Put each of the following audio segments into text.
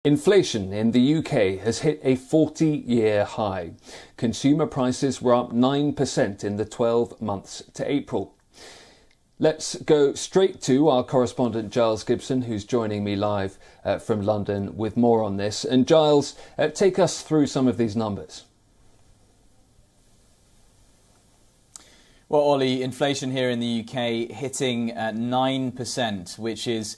Inflation in the UK has hit a 40-year high. Consumer prices were up 9% in the 12 months to April. Let's go straight to our correspondent Giles Gibson, who's joining me live from London with more on this. And Giles, take us through some of these numbers. Well, Ollie, inflation here in the UK hitting 9%, which is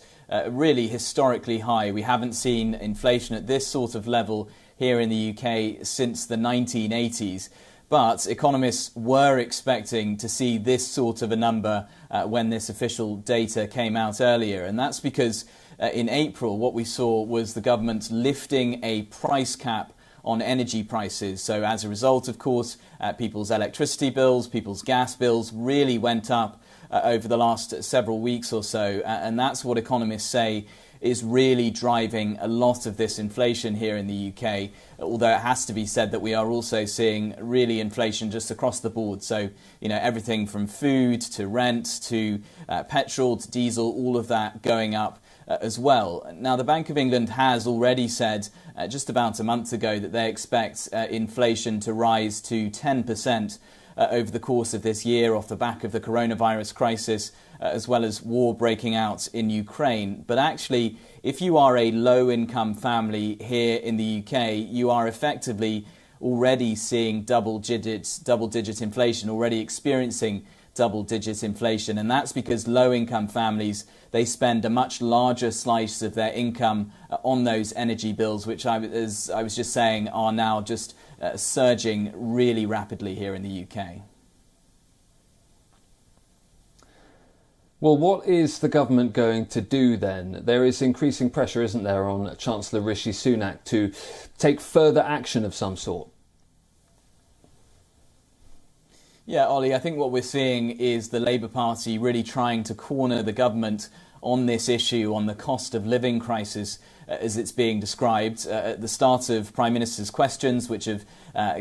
really historically high. We haven't seen inflation at this sort of level here in the UK since the 1980s. But economists were expecting to see this sort of a number when this official data came out earlier. And that's because in April, what we saw was the government lifting a price cap on energy prices. So as a result, of course, people's electricity bills, people's gas bills really went up over the last several weeks or so. And that's what economists say is really driving a lot of this inflation here in the UK, although it has to be said that we are also seeing really inflation just across the board. So, you know, everything from food to rent to petrol to diesel, all of that going up as well. Now, the Bank of England has already said just about a month ago that they expect inflation to rise to 10% over the course of this year off the back of the coronavirus crisis, as well as war breaking out in Ukraine. But actually, if you are a low-income family here in the UK, you are effectively already seeing double-digit inflation, already experiencing double-digit inflation. And that's because low-income families, they spend a much larger slice of their income on those energy bills, which, as I was just saying, are now just surging really rapidly here in the UK. Well, what is the government going to do then? There is increasing pressure, isn't there, on Chancellor Rishi Sunak to take further action of some sort? Yeah, Ollie, I think what we're seeing is the Labour Party really trying to corner the government on this issue, on the cost of living crisis, as it's being described. At the start of Prime Minister's questions, which have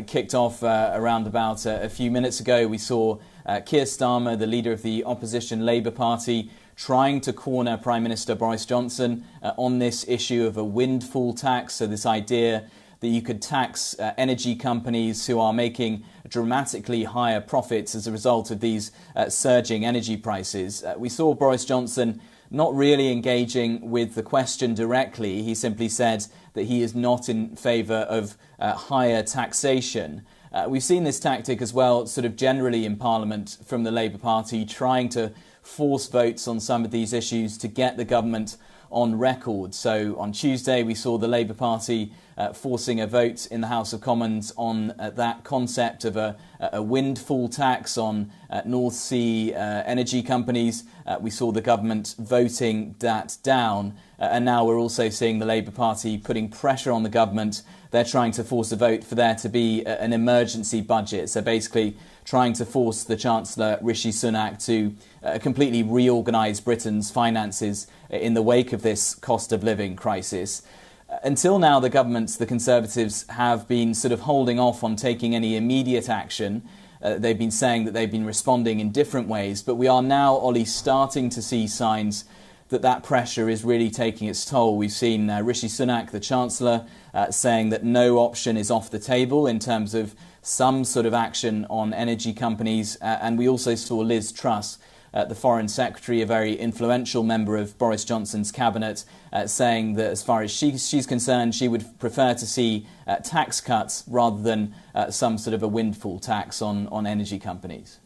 kicked off around about a few minutes ago, we saw Keir Starmer, the leader of the opposition Labour Party, trying to corner Prime Minister Boris Johnson on this issue of a windfall tax, so this idea that you could tax energy companies who are making dramatically higher profits as a result of these surging energy prices. We saw Boris Johnson not really engaging with the question directly. He simply said that he is not in favour of higher taxation. We've seen this tactic as well sort of generally in Parliament from the Labour Party, trying to force votes on some of these issues to get the government on record. So on Tuesday we saw the Labour Party forcing a vote in the House of Commons on that concept of a windfall tax on North Sea energy companies. We saw the government voting that down, and now we're also seeing the Labour Party putting pressure on the government. They're trying to force a vote for there to be an emergency budget. So basically trying to force the Chancellor Rishi Sunak to completely reorganise Britain's finances in the wake of this cost of living crisis. Until now, the governments, the Conservatives, have been sort of holding off on taking any immediate action. They've been saying that they've been responding in different ways, but we are now, Ollie, starting to see signs that that pressure is really taking its toll. We've seen Rishi Sunak, the Chancellor, saying that no option is off the table in terms of some sort of action on energy companies. And we also saw Liz Truss, the Foreign Secretary, a very influential member of Boris Johnson's cabinet, saying that as far as she's concerned, she would prefer to see tax cuts rather than some sort of a windfall tax on energy companies.